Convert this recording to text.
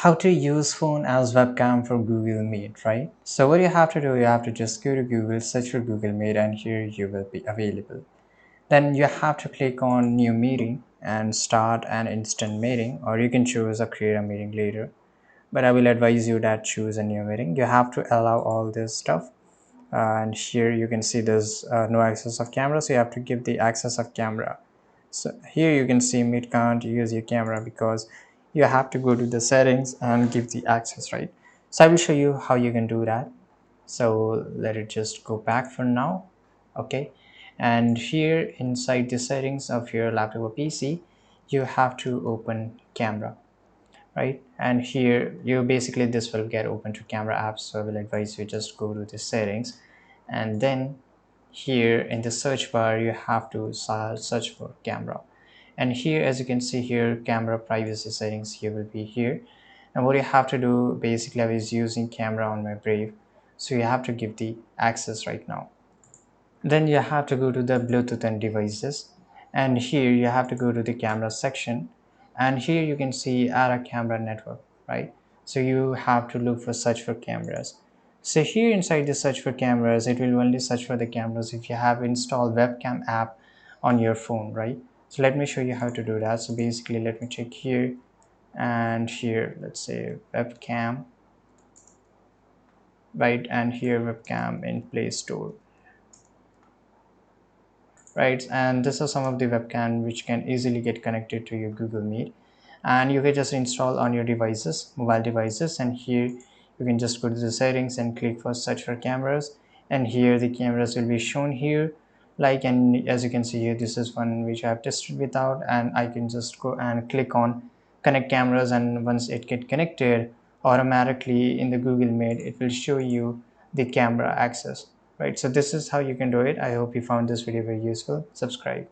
How to use phone as webcam for Google Meet, right? So what you have to do, you have to just go to Google, search for Google Meet, and here you will be available. Then you have to click on new meeting and start an instant meeting, or you can choose a create a meeting later. But I will advise you that choose a new meeting. You have to allow all this stuff. And here you can see there's no access of camera, so you have to give the access of camera. So here you can see Meet can't use your camera because you have to go to the settings and give the access, right? So I will show you how you can do that. So let it just go back for now. Okay, and here inside the settings of your laptop or PC, you have to open camera, right? And here you basically this will get open to camera apps, so I will advise you just go to the settings, and then here in the search bar you have to search for camera. And here, as you can see here, camera privacy settings here will be here. And what you have to do, basically I was using camera on my Brave, so you have to give the access right now. Then you have to go to the Bluetooth and devices, and here you have to go to the camera section, and here you can see add a camera network, right? So you have to look for search for cameras. So here inside the search for cameras, it will only search for the cameras if you have installed webcam app on your phone, right? So let me show you how to do that. So basically let me check here, and here let's say webcam, right? And here webcam in Play Store, right? And this is some of the webcam which can easily get connected to your Google Meet, and you can just install on your devices, mobile devices. And here you can just go to the settings and click for search for cameras, and here the cameras will be shown here, like, and as you can see here, this is one which I have tested without, and I can just go and click on connect cameras, and once it get connected, automatically in the Google Meet it will show you the camera access, right? So this is how you can do it. I hope you found this video very useful. Subscribe.